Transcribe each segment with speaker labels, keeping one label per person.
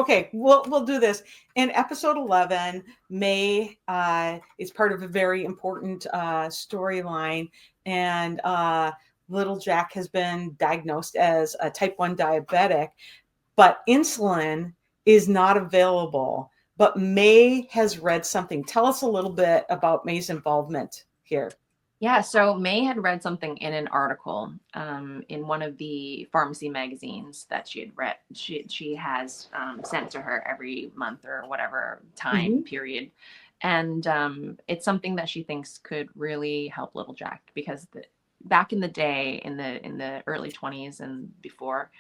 Speaker 1: okay, we'll do this. In episode 11, May is part of a very important storyline, and little Jack has been diagnosed as a type 1 diabetic, but insulin is not available. But May has read something. Tell us a little bit about May's involvement here.
Speaker 2: Yeah, so May had read something in an article in one of the pharmacy magazines that she had read. She has sent to her every month or whatever time period, and it's something that she thinks could really help little Jack, because back in the day, in the early 20s and before,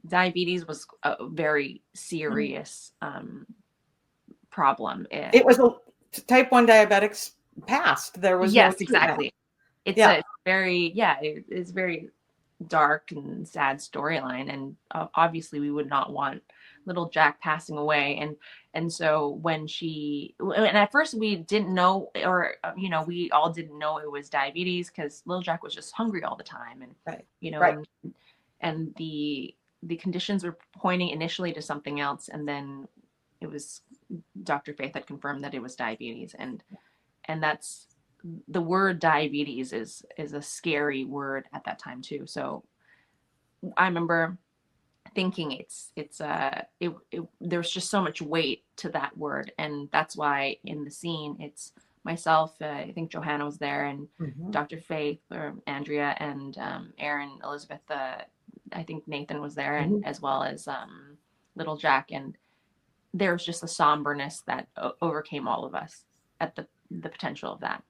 Speaker 2: diabetes was a very serious problem.
Speaker 1: It was type 1 diabetics passed. There was
Speaker 2: yes,
Speaker 1: no
Speaker 2: exactly. It's it's very dark and sad storyline, and obviously we would not want little Jack passing away. And so when at first we didn't know, or we all didn't know it was diabetes, because little Jack was just hungry all the time, and and the conditions were pointing initially to something else, and then it was Dr. Faith had confirmed that it was diabetes, and that's the word diabetes is a scary word at that time too. So I remember thinking there's just so much weight to that word, and that's why in the scene it's myself, I think Johanna was there, and Dr. Faith, or Andrea, and Erin, Elizabeth, I think Nathan was there, and as well as little Jack, and there was just a somberness that overcame all of us at the potential of that.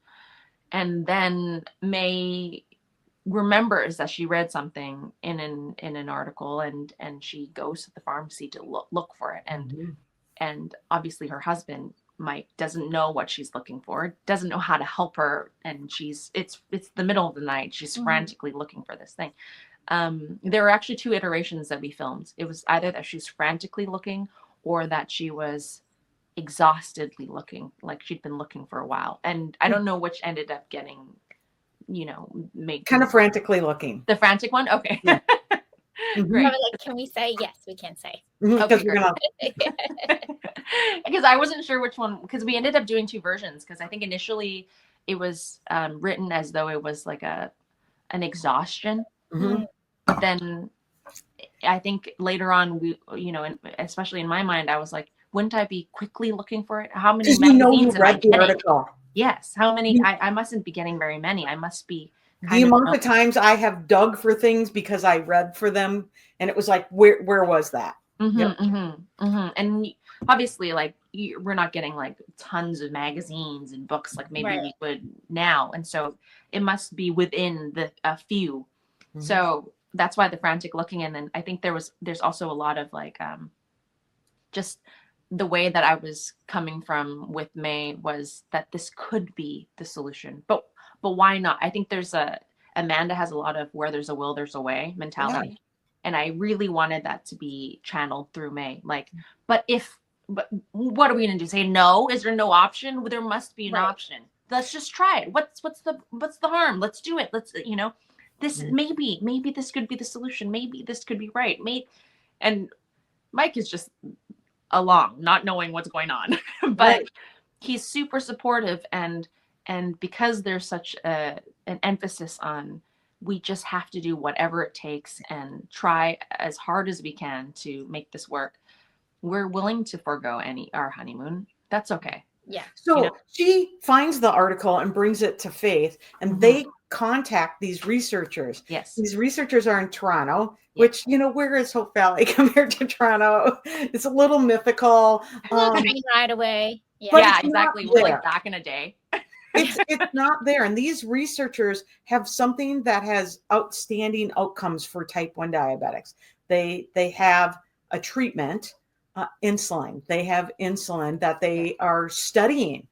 Speaker 2: And then May remembers that she read something in an article, and she goes to the pharmacy to look for it, and obviously her husband Mike doesn't know what she's looking for, doesn't know how to help her, and it's the middle of the night, she's frantically looking for this thing. There were actually 2 iterations that we filmed. It was either that she's frantically looking, or that she was exhaustedly looking, like she'd been looking for a while. And I don't know which ended up getting, made
Speaker 1: kind of frantically looking.
Speaker 2: The frantic one? Okay.
Speaker 3: Yeah. Great. Like, can we say? Yes, we can say.
Speaker 2: Okay, because I wasn't sure which one, because we ended up doing 2 versions, because I think initially it was written as though it was like an exhaustion. But then I think later on, we, and especially in my mind, I was like, wouldn't I be quickly looking for it? How many magazines
Speaker 1: you read the article?
Speaker 2: Yes. How many? I mustn't be getting very many. I must be.
Speaker 1: The amount of times I have dug for things because I read for them, and it was like, where was that?
Speaker 2: And obviously, like, we're not getting like tons of magazines and books like maybe we would now, and so it must be within a few. So that's why the frantic looking. And then I think there's also a lot of like just the way that I was coming from with May was that this could be the solution, but why not? I think Amanda has a lot of where there's a will, there's a way mentality. Yeah. And I really wanted that to be channeled through May. Like, but what are we going to do? Say no? Is there no option? Well, there must be an option. Let's just try it. What's the harm? Let's do it. Let's, this maybe this could be the solution. Maybe this could be right. And Mike is just along, not knowing what's going on, but he's super supportive. And because there's such an emphasis on, we just have to do whatever it takes and try as hard as we can to make this work, we're willing to forego our honeymoon. That's okay.
Speaker 3: Yeah.
Speaker 1: So she finds the article and brings it to Faith, and they contact these researchers.
Speaker 2: Yes.
Speaker 1: These researchers are in Toronto, which, where is Hope Valley compared to Toronto? It's a little mythical.
Speaker 3: Right away.
Speaker 2: Yeah, exactly. We're like back in a day.
Speaker 1: It's not there. And these researchers have something that has outstanding outcomes for type 1 diabetics. They have a treatment, insulin. They have insulin that they are studying.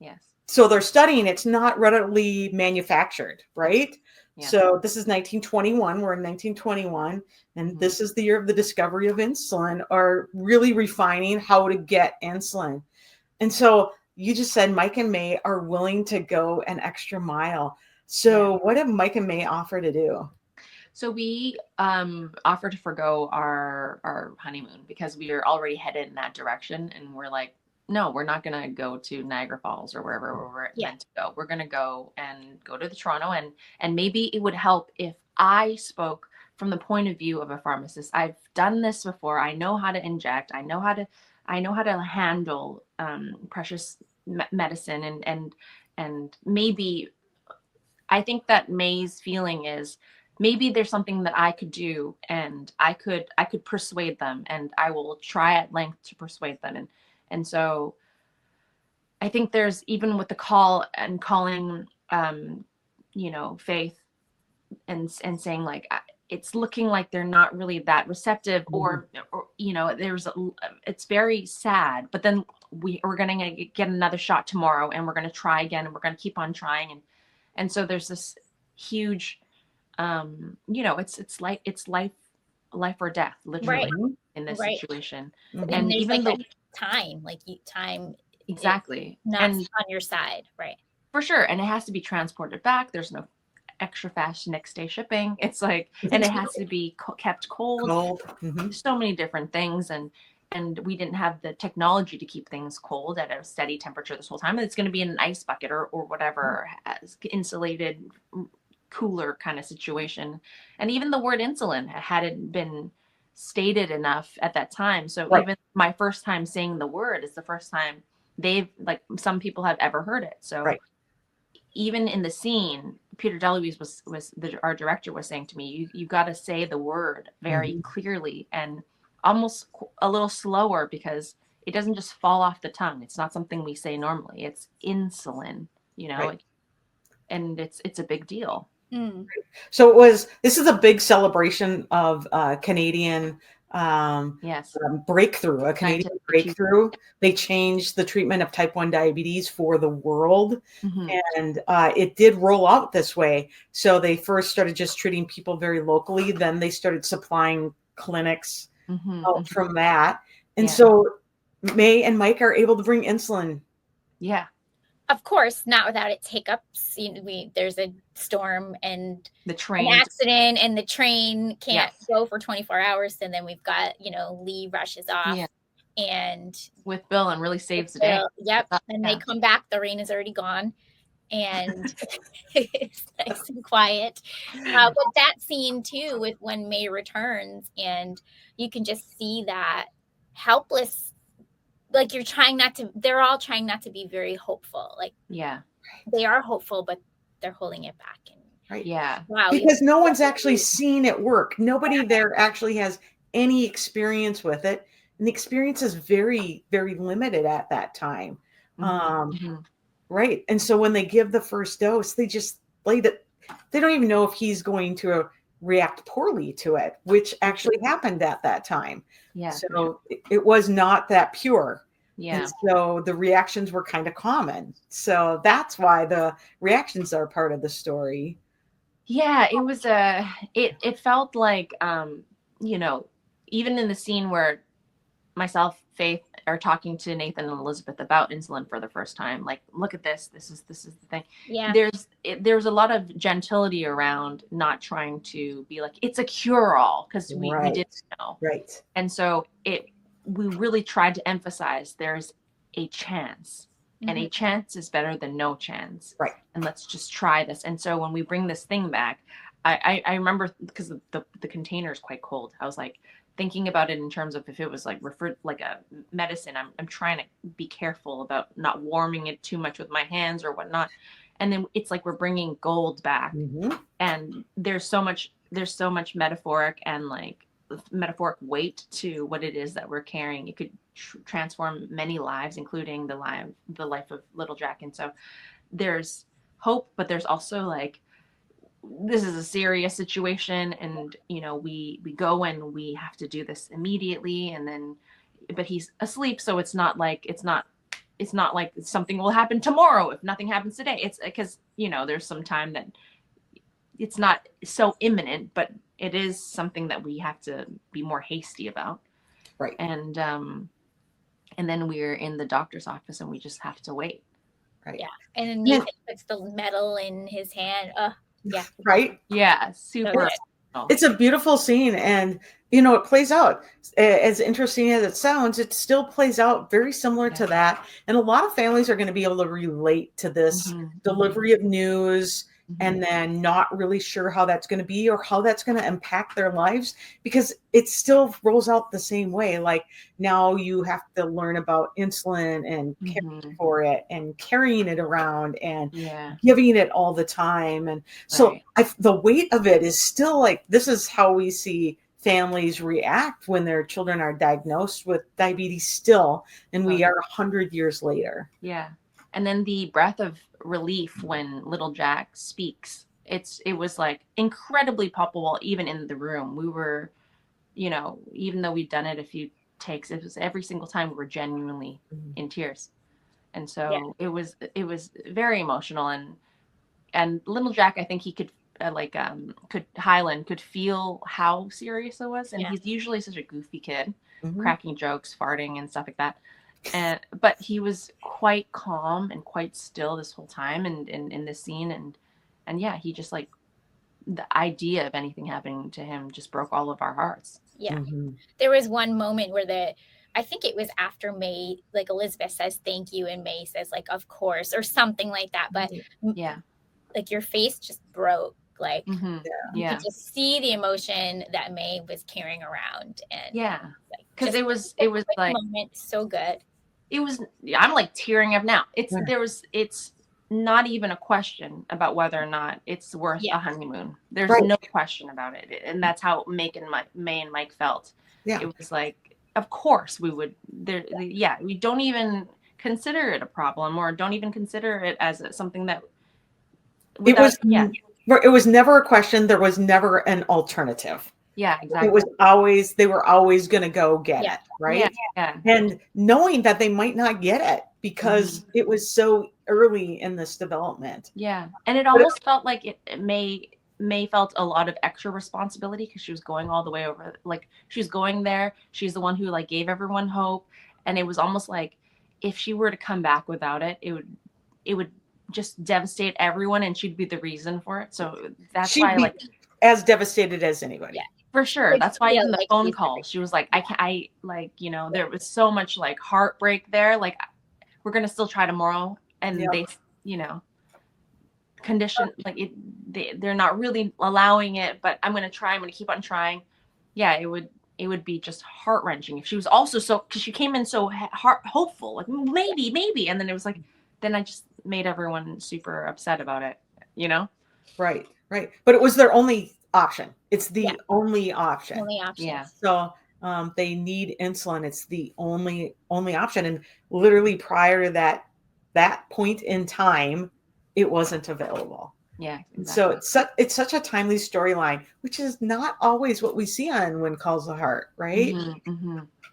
Speaker 2: Yes.
Speaker 1: So they're studying. It's not readily manufactured, right? Yeah. So this is 1921. We're in 1921. And this is the year of the discovery of insulin, or really refining how to get insulin. And so you just said Mike and May are willing to go an extra mile. So what did Mike and May offer to do?
Speaker 2: So we offered to forgo our honeymoon because we were already headed in that direction, and we're like, no, we're not gonna go to Niagara Falls or wherever we're meant to go. We're gonna go to the Toronto, and maybe it would help if I spoke from the point of view of a pharmacist. I've done this before. I know how to inject. I know how to handle precious medicine, and maybe I think that May's feeling is maybe there's something that I could do, and I could persuade them, and I will try at length to persuade them. And so I think there's, even with the call and calling Faith and saying like, it's looking like they're not really that receptive, or it's very sad, but then we're going to get another shot tomorrow, and we're going to try again, and we're going to keep on trying. And so there's this huge, it's life or death, literally, in this situation.
Speaker 3: And even like time,
Speaker 2: exactly,
Speaker 3: not on your side, right?
Speaker 2: For sure. And it has to be transported back. There's no extra fast next day shipping. It's like, and it has to be kept cold. So many different things, and we didn't have the technology to keep things cold at a steady temperature this whole time. It's going to be in an ice bucket or whatever, insulated cooler kind of situation. And even the word insulin hadn't been stated enough at that time. So even my first time saying the word is the first time some people have ever heard it. So even in the scene, Peter DeLuise our director was saying to me, you got to say the word very clearly and almost a little slower, because it doesn't just fall off the tongue. It's not something we say normally. It's insulin, and it's a big deal.
Speaker 1: So this is a big celebration of Canadian breakthrough, a Canadian breakthrough. They changed the treatment of type 1 diabetes for the world. And it did roll out this way. So they first started just treating people very locally. Then they started supplying clinics out from that. And so May and Mike are able to bring insulin.
Speaker 2: Yeah.
Speaker 3: Of course, not without its hiccups. There's a storm and
Speaker 2: the train,
Speaker 3: an accident, and the train can't go for 24 hours. And then we've got, Lee rushes off and
Speaker 2: with Bill, and really saves the day.
Speaker 3: Yep. And they come back. The rain is already gone, and it's nice and quiet. But that scene too, with when May returns, and you can just see that helpless. Like they're all trying not to be very hopeful. Like, they are hopeful, but they're holding it back. Wow.
Speaker 1: Because no one's actually seen it work. Nobody there actually has any experience with it. And the experience is very, very limited at that time. Right. And so when they give the first dose, they just they don't even know if he's going to react poorly to it, which actually happened at that time. So it was not that pure. And so the reactions were kind of common. So that's why the reactions are part of the story.
Speaker 2: It was it felt like even in the scene where myself, Faith, are talking to Nathan and Elizabeth about insulin for the first time, like, look at this is the thing. There's a lot of gentility around not trying to be like it's a cure-all, because we didn't know. And so we really tried to emphasize there's a chance, and a chance is better than no chance. And let's just try this. And so when we bring this thing back, I remember, because the container is quite cold, I was like thinking about it in terms of if it was like referred like a medicine, I'm trying to be careful about not warming it too much with my hands or whatnot. And then it's like we're bringing gold back, and there's so much metaphoric and like metaphoric weight to what it is that we're carrying. It could transform many lives, including the life of little Jack. And so there's hope, but there's also like, this is a serious situation, and we go and we have to do this immediately, and then but he's asleep, so it's not like something will happen tomorrow if nothing happens today. It's because there's some time that it's not so imminent, but it is something that we have to be more hasty about. And then we're in the doctor's office, and we just have to wait.
Speaker 3: And then Nathan puts the metal in his hand.
Speaker 1: Super.
Speaker 3: So
Speaker 1: It's a beautiful scene, and it plays out as interesting as it sounds. It still plays out very similar to that, and a lot of families are going to be able to relate to this delivery of news, and then not really sure how that's going to be or how that's going to impact their lives, because it still rolls out the same way. Like, now you have to learn about insulin and caring for it and carrying it around and giving it all the time. And so the weight of it is still like, this is how we see families react when their children are diagnosed with diabetes still, and we are 100 years later.
Speaker 2: Yeah. And then the breath of relief when little Jack speaks, it was like incredibly palpable, even in the room. We were, even though we'd done it a few takes, it was every single time we were genuinely in tears. And so it was very emotional, and little Jack, I think he could Highland could feel how serious it was. And he's usually such a goofy kid, cracking jokes, farting and stuff like that. But he was quite calm and quite still this whole time, and in this scene, and he just, like, the idea of anything happening to him just broke all of our hearts.
Speaker 3: There was one moment where I think it was after May, like, Elizabeth says thank you and May says, like, of course, or something like that, but like, your face just broke, like, you could just see the emotion that May was carrying around. And
Speaker 2: because it was like
Speaker 3: moment, so good.
Speaker 2: It was, I'm like tearing up now. It's not even a question about whether or not it's worth a honeymoon. There's no question about it. And that's how May and Mike felt. It was like, of course we would we don't even consider it a problem, or don't even consider it as something that
Speaker 1: it was never a question. There was never an alternative.
Speaker 2: Yeah, exactly.
Speaker 1: It was always, they were always going to go get it, right? And knowing that they might not get it because it was so early in this development.
Speaker 2: Yeah. And it almost felt like May felt a lot of extra responsibility, because she was going all the way over, like, she was going there. She's the one who, like, gave everyone hope. And it was almost like, if she were to come back without it, it would just devastate everyone, and she'd be the reason for it. So that's why, like,
Speaker 1: as devastated as anybody.
Speaker 2: Yeah. For sure. That's why in the phone call, she was like, there was so much, like, heartbreak there. Like, we're going to still try tomorrow. And they, condition, like, they're not really allowing it, but I'm going to try. I'm going to keep on trying. Yeah, it would be just heart wrenching if she was also because she came in so hopeful, like, maybe. And then it was like, then I just made everyone super upset about it, Right.
Speaker 1: But it was their only option. It's the only option.
Speaker 3: Yeah.
Speaker 1: So they need insulin. It's the only option. And literally prior to that point in time, it wasn't available.
Speaker 2: Yeah. Exactly.
Speaker 1: So it's such a timely storyline, which is not always what we see on When Calls the Heart, right?
Speaker 3: We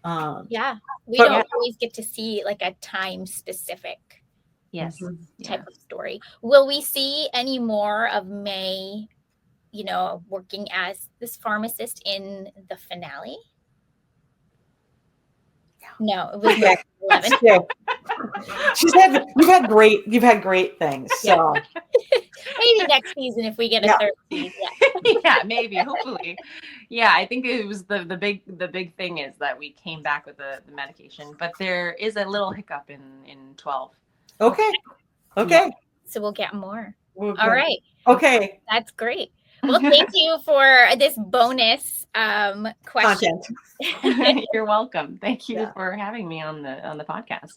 Speaker 3: don't always get to see, like, a time specific type of story. Will we see any more of May, working as this pharmacist in the finale? No, it was 11.
Speaker 1: You've had great things. So
Speaker 3: maybe next season if we get a third season.
Speaker 2: Yeah, maybe, hopefully. Yeah, I think it was the big thing is that we came back with the medication, but there is a little hiccup in 12.
Speaker 1: Okay.
Speaker 3: Yeah. So we'll get more.
Speaker 1: Okay.
Speaker 3: All right.
Speaker 1: Okay.
Speaker 3: That's great. Well, thank you for this bonus question.
Speaker 1: Content.
Speaker 2: You're welcome. Thank you for having me on the podcast.